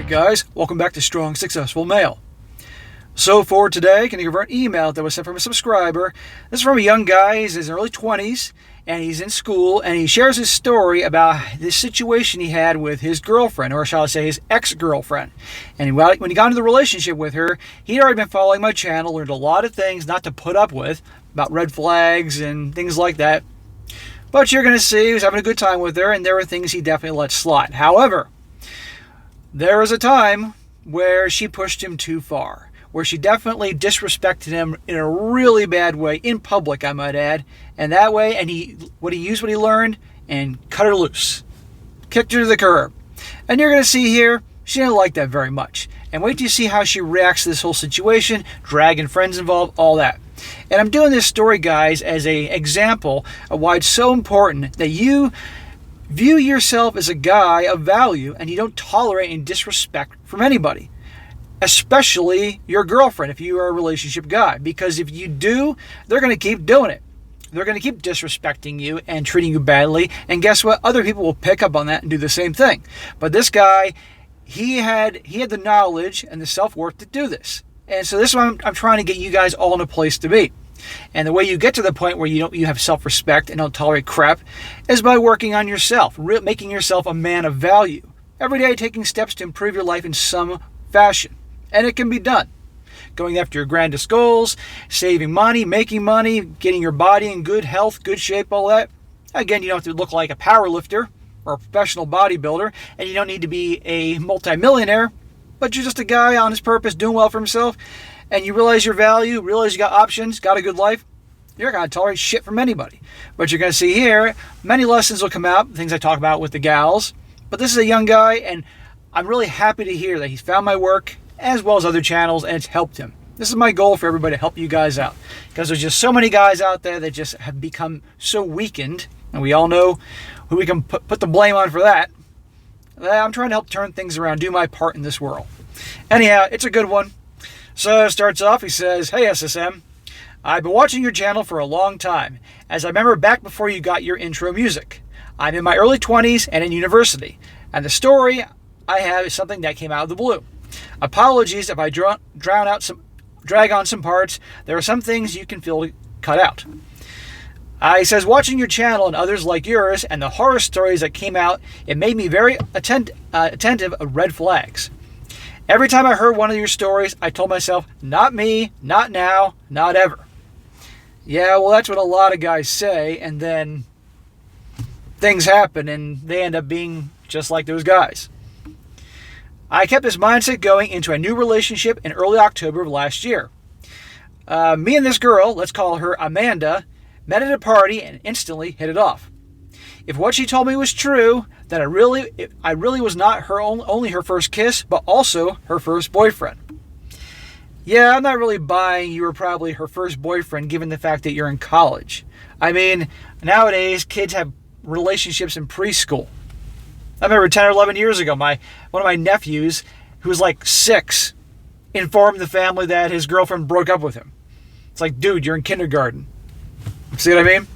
guys, welcome back to Strong Successful Male. So for today, going to give an email that was sent from a subscriber. This is from a young guy. He's in his early 20s and he's in school, and he shares his story about this situation he had with his girlfriend, or shall I say his ex-girlfriend. And when he got into the relationship with her, he'd already been following my channel, learned a lot of things not to put up with, about red flags and things like that. But you're going to see he was having a good time with her, and there were things he definitely let slide. However, there was a time where she pushed him too far, where she definitely disrespected him in a really bad way, in public, I might add. And that way, and he used what he learned and cut her loose. Kicked her to the curb. And you're going to see here, she didn't like that very much. And wait till you see how she reacts to this whole situation, dragging friends involved, all that. And I'm doing this story, guys, as an example of why it's so important that you view yourself as a guy of value and you don't tolerate any disrespect from anybody, especially your girlfriend if you are a relationship guy. Because if you do, they're going to keep doing it. They're going to keep disrespecting you and treating you badly. And guess what? Other people will pick up on that and do the same thing. But this guy, he had the knowledge and the self-worth to do this. And so this is what I'm trying to get you guys all in a place to be. And the way you get to the point where you have self-respect and don't tolerate crap is by working on yourself, making yourself a man of value. Every day taking steps to improve your life in some fashion. And it can be done. Going after your grandest goals, saving money, making money, getting your body in good health, good shape, all that. Again, you don't have to look like a power lifter or a professional bodybuilder, and you don't need to be a multimillionaire, but you're just a guy on his purpose, doing well for himself, and you realize your value, realize you got options, got a good life. You're not going to tolerate shit from anybody. But you're going to see here, many lessons will come out, things I talk about with the gals. But this is a young guy, and I'm really happy to hear that he's found my work, as well as other channels, and it's helped him. This is my goal for everybody, to help you guys out. Because there's just so many guys out there that just have become so weakened, and we all know who we can put the blame on for that. I'm trying to help turn things around, do my part in this world. Anyhow, it's a good one. So it starts off, he says, "Hey SSM, I've been watching your channel for a long time, as I remember back before you got your intro music. I'm in my early 20s and in university, and the story I have is something that came out of the blue. Apologies if I drag on some parts. There are some things you can feel cut out. He says, watching your channel and others like yours and the horror stories that came out, it made me very attentive of red flags. Every time I heard one of your stories, I told myself, not me, not now, not ever." Yeah, well, that's what a lot of guys say, and then things happen and they end up being just like those guys. "I kept this mindset going into a new relationship in early October of last year. Me and this girl, let's call her Amanda, met at a party and instantly hit it off. If what she told me was true, then I really was not only her first kiss, but also her first boyfriend. Yeah, I'm not really buying you were probably her first boyfriend given the fact that you're in college. I mean, nowadays kids have relationships in preschool. I remember 10 or 11 years ago, one of my nephews, who was like 6, informed the family that his girlfriend broke up with him. It's like, dude, you're in kindergarten. See what I mean?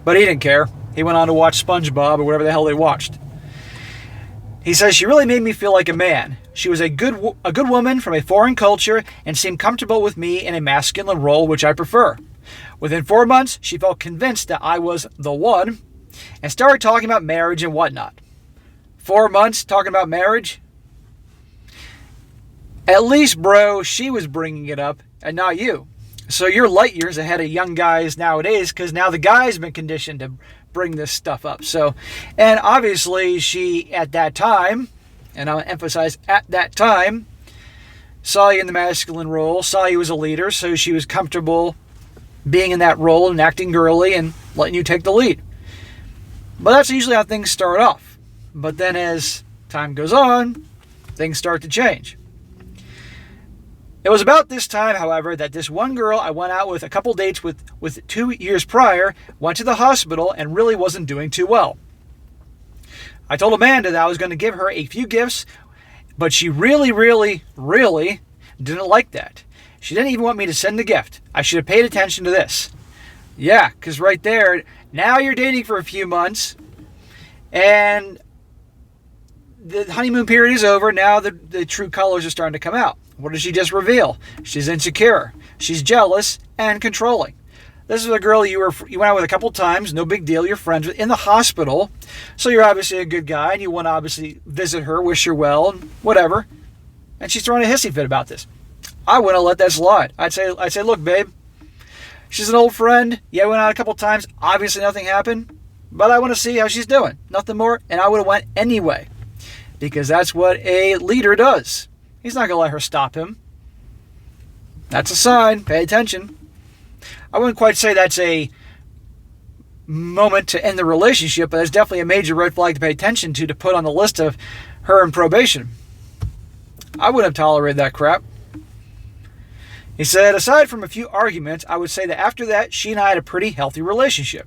But he didn't care. He went on to watch SpongeBob or whatever the hell they watched. He says, she really made me feel like a man. She was a good woman from a foreign culture and seemed comfortable with me in a masculine role, which I prefer. Within 4 months, she felt convinced that I was the one and started talking about marriage and whatnot. 4 months talking about marriage? At least, bro, she was bringing it up and not you. So you're light years ahead of young guys nowadays, because now the guys have been conditioned to bring this stuff up. So, and obviously she, at that time, and I'll emphasize at that time, saw you in the masculine role, saw you as a leader, so she was comfortable being in that role and acting girly and letting you take the lead. But that's usually how things start off. But then as time goes on, things start to change. It was about this time, however, that this one girl I went out with a couple dates with 2 years prior went to the hospital and really wasn't doing too well. I told Amanda that I was going to give her a few gifts, but she really didn't like that. She didn't even want me to send the gift. I should have paid attention to this. Yeah, because right there, now you're dating for a few months, and the honeymoon period is over. Now the true colors are starting to come out. What did she just reveal? She's insecure. She's jealous and controlling. This is a girl you went out with a couple times, no big deal. You're friends with in the hospital, so you're obviously a good guy, and you want to obviously visit her, wish her well, and whatever. And she's throwing a hissy fit about this. I wouldn't have let that slide. I'd say, look, babe, she's an old friend. Yeah, we went out a couple times. Obviously, nothing happened, but I want to see how she's doing. Nothing more, and I would have went anyway, because that's what a leader does. He's not gonna let her stop him. That's a sign. Pay attention. I wouldn't quite say that's a moment to end the relationship, but that's definitely a major red flag to pay attention to put on the list of her in probation. I wouldn't have tolerated that crap. He said, aside from a few arguments, I would say that after that, she and I had a pretty healthy relationship.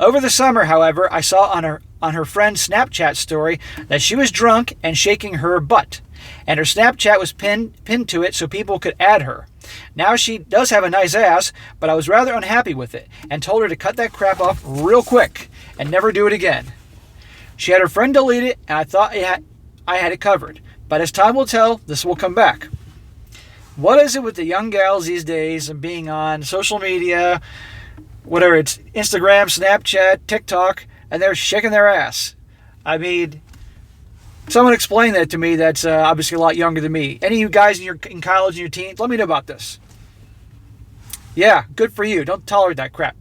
Over the summer, however, I saw on her friend's Snapchat story that she was drunk and shaking her butt, and her Snapchat was pinned to it so people could add her. Now she does have a nice ass, but I was rather unhappy with it and told her to cut that crap off real quick and never do it again. She had her friend delete it, and I thought I had it covered. But as time will tell, this will come back. What is it with the young gals these days and being on social media, whatever it's Instagram, Snapchat, TikTok, and they're shaking their ass? I mean, someone explain that to me that's obviously a lot younger than me. Any of you guys in college and your teens, let me know about this. Yeah, good for you. Don't tolerate that crap.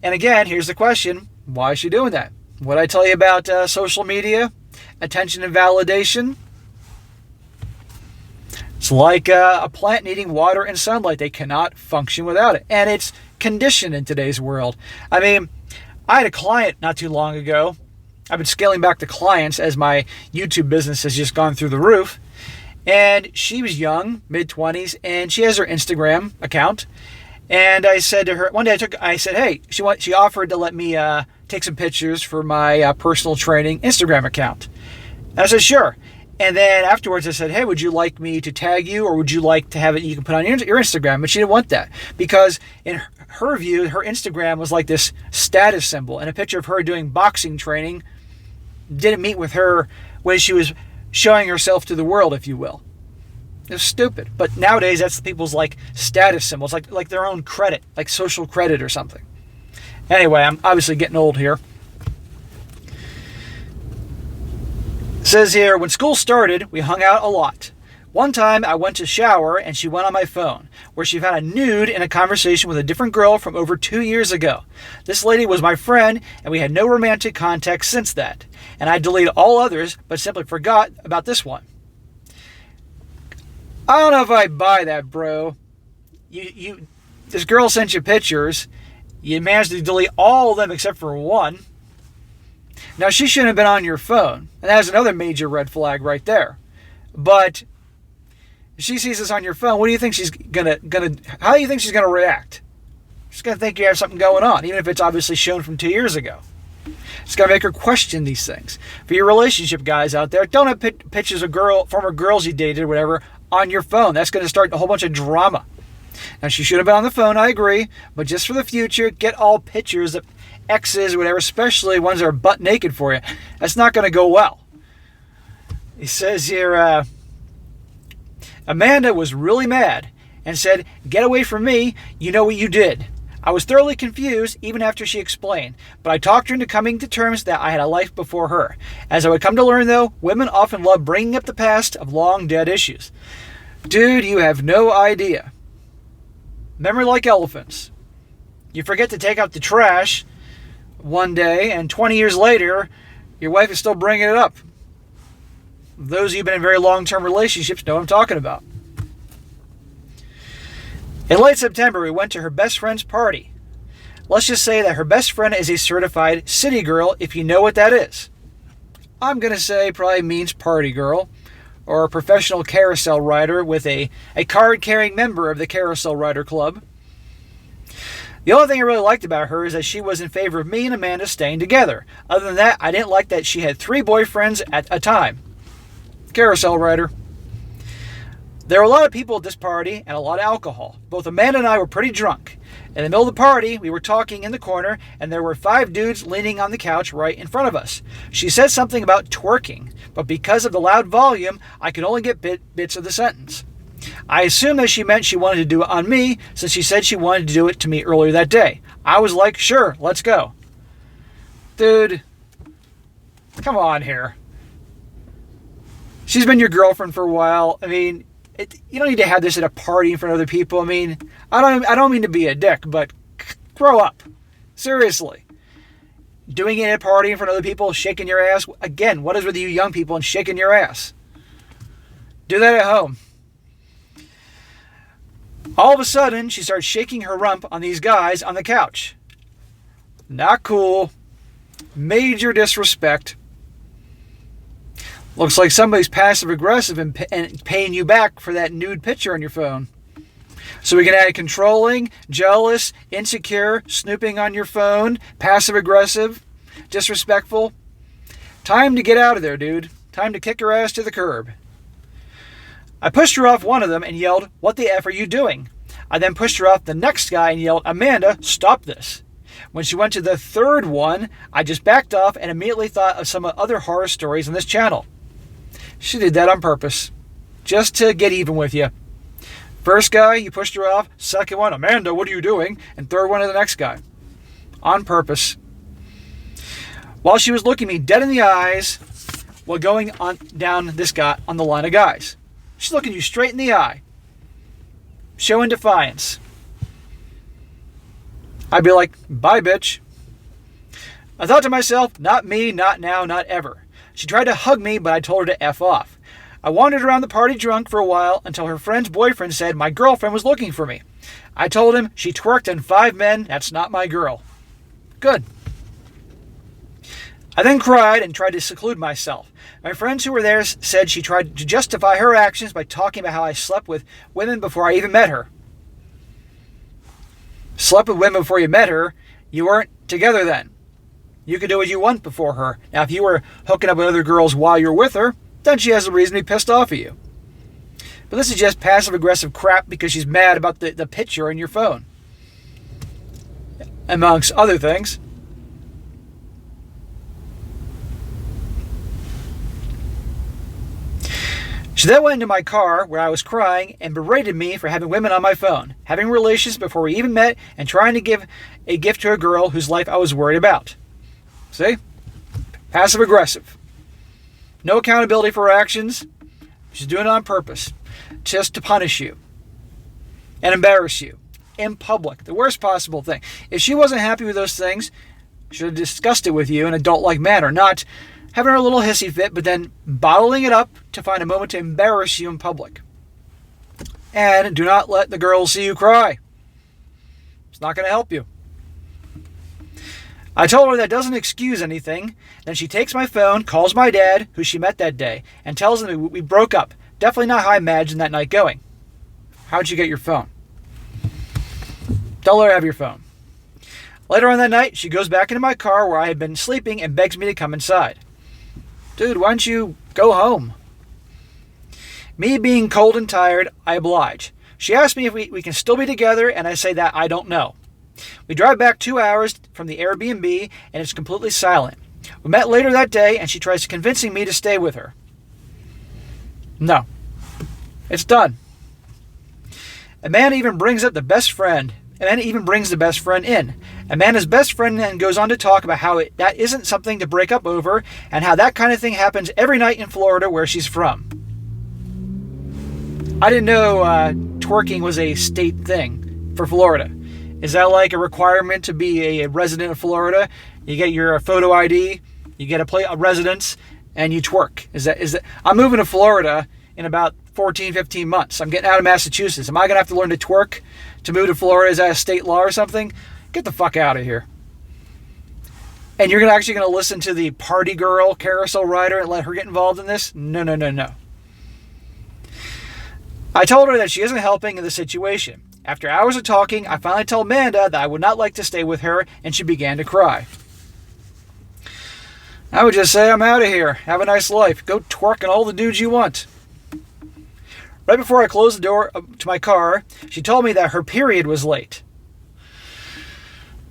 And again, here's the question. Why is she doing that? What I tell you about social media, attention and validation? It's like a plant needing water and sunlight. They cannot function without it. And it's conditioned in today's world. I mean, I had a client not too long ago. I've been scaling back the clients as my YouTube business has just gone through the roof. And she was young, mid-20s, and she has her Instagram account. And I said to her, one day I said, hey, she offered to let me take some pictures for my personal training Instagram account. And I said, sure. And then afterwards I said, hey, would you like me to tag you, or would you like to have it you can put on your Instagram? But she didn't want that, because in her view, her Instagram was like this status symbol, and a picture of her doing boxing training didn't meet with her when she was showing herself to the world, if you will. It was stupid. But nowadays, that's people's like status symbols, like their own credit, like social credit or something. Anyway, I'm obviously getting old here. It says here, when school started, we hung out a lot. One time I went to shower and she went on my phone, where she found a nude in a conversation with a different girl from over 2 years ago. This lady was my friend, and we had no romantic contact since that. And I deleted all others, but simply forgot about this one. I don't know if I buy that, bro. This girl sent you pictures. You managed to delete all of them except for one. Now, she shouldn't have been on your phone. And that's another major red flag right there. But if she sees this on your phone, what do you think she's how do you think she's gonna react? She's gonna think you have something going on, even if it's obviously shown from 2 years ago. It's gonna make her question these things. For your relationship guys out there, don't have pictures of former girls you dated or whatever on your phone. That's gonna start a whole bunch of drama. Now, she should have been on the phone, I agree, but just for the future, get all pictures of exes or whatever, especially ones that are butt naked for you. That's not going to go well. He says here, Amanda was really mad and said, get away from me, you know what you did. I was thoroughly confused even after she explained, but I talked her into coming to terms that I had a life before her. As I would come to learn, though, women often love bringing up the past of long dead issues. Dude, you have no idea. Memory like elephants. You forget to take out the trash one day, and 20 years later, your wife is still bringing it up. Those of you who've been in very long-term relationships know what I'm talking about. In late September, we went to her best friend's party. Let's just say that her best friend is a certified city girl, if you know what that is. I'm going to say probably means party girl, or a professional carousel rider with a card-carrying member of the Carousel Rider Club. The only thing I really liked about her is that she was in favor of me and Amanda staying together. Other than that, I didn't like that she had 3 boyfriends at a time. Carousel rider. There were a lot of people at this party and a lot of alcohol. Both Amanda and I were pretty drunk. In the middle of the party, we were talking in the corner, and there were 5 dudes leaning on the couch right in front of us. She said something about twerking, but because of the loud volume, I could only get bits of the sentence. I assumed that she meant she wanted to do it on me, since she said she wanted to do it to me earlier that day. I was like, sure, let's go. Dude, come on here. She's been your girlfriend for a while. I mean, you don't need to have this at a party in front of other people. I mean, I don't mean to be a dick, but grow up. Seriously. Doing it at a party in front of other people, shaking your ass. Again, what is with you young people and shaking your ass? Do that at home. All of a sudden, she starts shaking her rump on these guys on the couch. Not cool. Major disrespect. Looks like somebody's passive-aggressive and paying you back for that nude picture on your phone. So we can add controlling, jealous, insecure, snooping on your phone, passive-aggressive, disrespectful. Time to get out of there, dude. Time to kick her ass to the curb. I pushed her off one of them and yelled, "What the F are you doing?" I then pushed her off the next guy and yelled, "Amanda, stop this." When she went to the third one, I just backed off and immediately thought of some other horror stories on this channel. She did that on purpose, just to get even with you. First guy, you pushed her off. Second one, "Amanda, what are you doing?" And third one to the next guy. On purpose. While she was looking me dead in the eyes while going on down this guy on the line of guys. She's looking you straight in the eye. Showing defiance. I'd be like, "Bye, bitch." I thought to myself, not me, not now, not ever. She tried to hug me, but I told her to F off. I wandered around the party drunk for a while until her friend's boyfriend said my girlfriend was looking for me. I told him she twerked on 5 men, that's not my girl. Good. I then cried and tried to seclude myself. My friends who were there said she tried to justify her actions by talking about how I slept with women before I even met her. Slept with women before you met her? You weren't together then. You could do what you want before her. Now, if you were hooking up with other girls while you're with her, then she has a reason to be pissed off at you. But this is just passive-aggressive crap because she's mad about the picture on your phone. Amongst other things. She then went into my car where I was crying and berated me for having women on my phone, having relations before we even met, and trying to give a gift to a girl whose life I was worried about. See? Passive-aggressive. No accountability for her actions. She's doing it on purpose. Just to punish you. And embarrass you. In public. The worst possible thing. If she wasn't happy with those things, she should have discussed it with you in an adult-like manner. Not having her little hissy fit, but then bottling it up to find a moment to embarrass you in public. And do not let the girls see you cry. It's not going to help you. I told her that doesn't excuse anything. Then she takes my phone, calls my dad, who she met that day, and tells him we broke up. Definitely not how I imagined that night going. How'd you get your phone? Don't let her have your phone. Later on that night, she goes back into my car where I had been sleeping and begs me to come inside. Dude, why don't you go home? Me being cold and tired, I oblige. She asks me if we can still be together, and I say that I don't know. We drive back 2 hours from the Airbnb, and it's completely silent. We met later that day, and she tries convincing me to stay with her. No. It's done. Amanda even brings up the best friend. Amanda even brings the best friend in. Amanda's best friend then goes on to talk about how that isn't something to break up over, and how that kind of thing happens every night in Florida where she's from. I didn't know twerking was a state thing for Florida. Is that like a requirement to be a resident of Florida? You get your photo ID, you get a residence, and you twerk. Is that? I'm moving to Florida in about 14, 15 months. I'm getting out of Massachusetts. Am I going to have to learn to twerk to move to Florida? Is that a state law or something? Get the fuck out of here. And you're actually going to listen to the party girl carousel rider and let her get involved in this? No, no, no, no. I told her that she isn't helping in the situation. After hours of talking, I finally told Amanda that I would not like to stay with her, and she began to cry. I would just say, I'm out of here. Have a nice life. Go twerk on all the dudes you want. Right before I closed the door to my car, she told me that her period was late.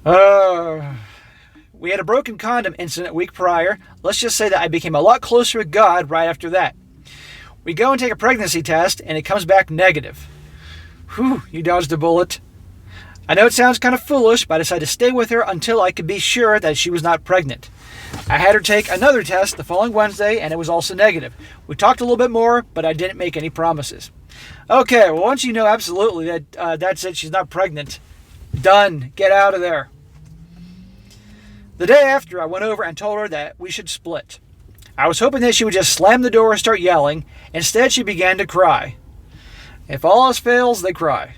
We had a broken condom incident a week prior. Let's just say that I became a lot closer with God right after that. We go and take a pregnancy test, and it comes back negative. Whew, you dodged a bullet. I know it sounds kind of foolish, but I decided to stay with her until I could be sure that she was not pregnant. I had her take another test the following Wednesday, and it was also negative. We talked a little bit more, but I didn't make any promises. Okay, well, once you know absolutely that that's it, she's not pregnant, done. Get out of there. The day after, I went over and told her that we should split. I was hoping that she would just slam the door and start yelling. Instead, she began to cry. If all else fails, they cry,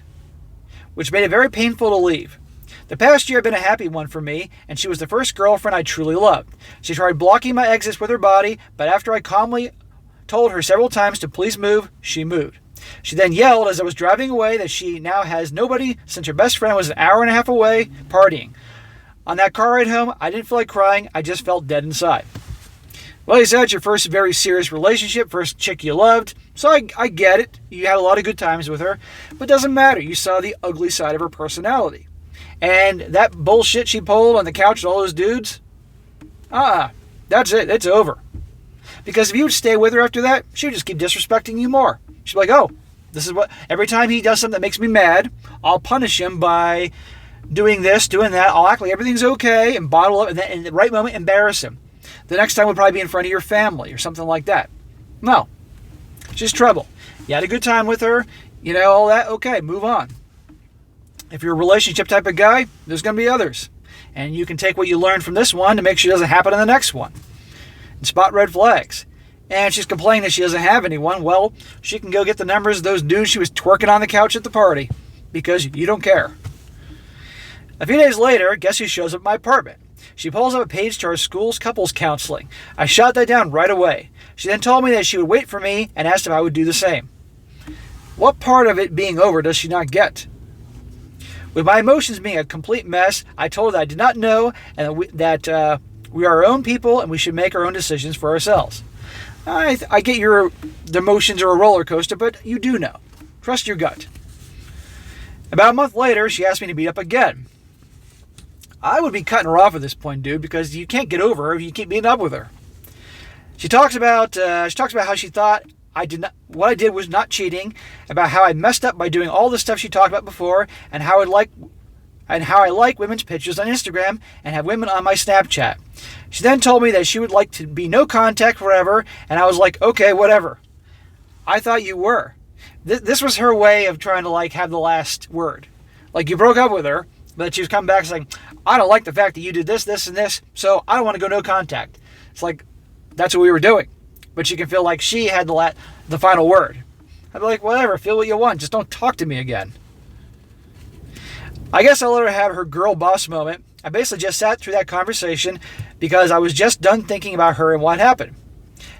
which made it very painful to leave. The past year had been a happy one for me, and she was the first girlfriend I truly loved. She tried blocking my exits with her body, but after I calmly told her several times to please move, she moved. She then yelled as I was driving away that she now has nobody since her best friend was an hour and a half away partying. On that car ride home, I didn't feel like crying, I just felt dead inside. Well, you said it's your first very serious relationship, first chick you loved, so I get it. You had a lot of good times with her, but it doesn't matter. You saw the ugly side of her personality. And that bullshit she pulled on the couch with all those dudes, that's it. It's over. Because if you would stay with her after that, she would just keep disrespecting you more. She'd be like, oh, this is what, every time he does something that makes me mad, I'll punish him by doing this, doing that. I'll act like everything's okay and bottle up, and then in the right moment, embarrass him. The next time would probably be in front of your family or something like that. No. She's trouble. You had a good time with her, you know, all that, okay, move on. If you're a relationship type of guy, there's going to be others. And you can take what you learned from this one to make sure it doesn't happen in the next one. And spot red flags. And she's complaining that she doesn't have anyone. Well, she can go get the numbers of those dudes she was twerking on the couch at the party. Because you don't care. A few days later, guess who shows up at my apartment? She pulls up a page to our school's couples counseling. I shot that down right away. She then told me that she would wait for me and asked if I would do the same. What part of it being over does she not get? With my emotions being a complete mess, I told her that I did not know and that we are our own people and we should make our own decisions for ourselves. I get the emotions are a roller coaster, but you do know. Trust your gut. About a month later, she asked me to meet up again. I would be cutting her off at this point, dude, because you can't get over her if you keep meeting up with her. She talks about how she thought what I did was not cheating, about how I messed up by doing all the stuff she talked about before, and how I like women's pictures on Instagram and have women on my Snapchat. She then told me that she would like to be no contact forever, and I was like, okay, whatever. I thought you were. This was her way of trying to have the last word. Like, you broke up with her, but she was coming back saying, I don't like the fact that you did this, this, and this, so I don't want to go no contact. It's like, that's what we were doing. But she can feel like she had the final word. I'd be like, whatever, feel what you want, just don't talk to me again. I guess I'll let her have her girl boss moment. I basically just sat through that conversation because I was just done thinking about her and what happened.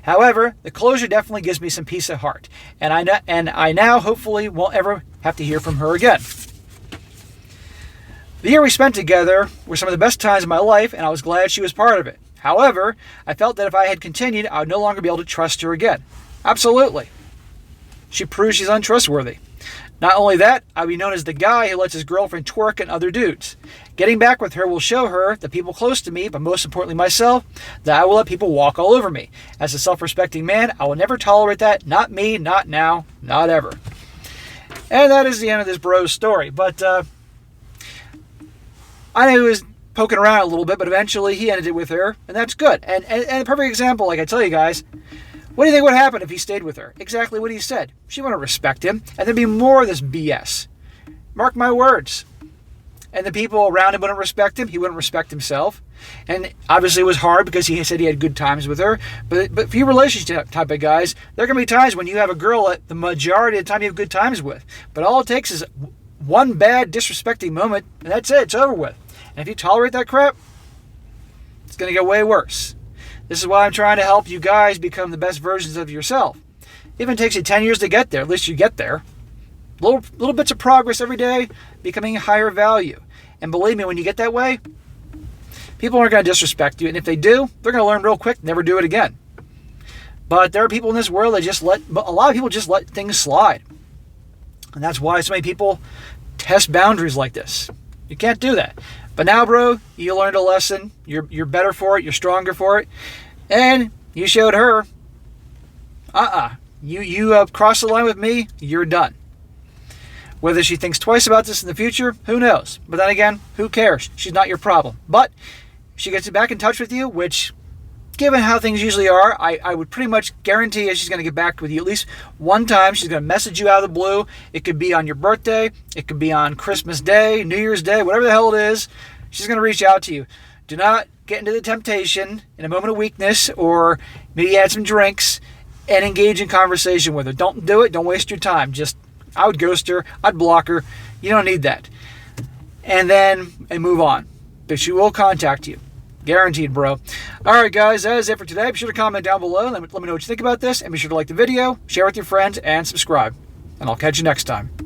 However, the closure definitely gives me some peace of heart, and I now hopefully won't ever have to hear from her again. The year we spent together were some of the best times of my life, and I was glad she was part of it. However, I felt that if I had continued, I would no longer be able to trust her again. Absolutely. She proves she's untrustworthy. Not only that, I would be known as the guy who lets his girlfriend twerk and other dudes. Getting back with her will show her, the people close to me, but most importantly myself, that I will let people walk all over me. As a self-respecting man, I will never tolerate that. Not me, not now, not ever. And that is the end of this bro's story. But I know he was poking around a little bit, but eventually he ended it with her, and that's good. And a perfect example, like I tell you guys, what do you think would happen if he stayed with her? Exactly what he said. She wouldn't respect him, and there'd be more of this BS. Mark my words. And the people around him wouldn't respect him. He wouldn't respect himself. And obviously it was hard because he said he had good times with her. But for you relationship type of guys, there are going to be times when you have a girl that the majority of the time you have good times with. But all it takes is one bad disrespecting moment, and that's it. It's over with. And if you tolerate that crap, it's going to get way worse. This is why I'm trying to help you guys become the best versions of yourself. Even if it takes you 10 years to get there, at least you get there. Little bits of progress every day, becoming a higher value. And believe me, when you get that way, people aren't going to disrespect you. And if they do, they're going to learn real quick, never do it again. But there are people in this world that a lot of people just let things slide. And that's why so many people test boundaries like this. You can't do that. But now, bro, you learned a lesson. You're better for it. You're stronger for it. And you showed her, you crossed the line with me, you're done. Whether she thinks twice about this in the future, who knows? But then again, who cares? She's not your problem. But she gets back in touch with you, which, given how things usually are, I would pretty much guarantee you she's going to get back with you at least one time. She's going to message you out of the blue. It could be on your birthday. It could be on Christmas Day, New Year's Day, whatever the hell it is. She's going to reach out to you. Do not get into the temptation in a moment of weakness, or maybe add some drinks and engage in conversation with her. Don't do it. Don't waste your time. I would ghost her. I'd block her. You don't need that. And move on. But she will contact you. Guaranteed, bro. All right, guys, that is it for today. Be sure to comment down below and let me know what you think about this. And be sure to like the video, share with your friends, and subscribe. And I'll catch you next time.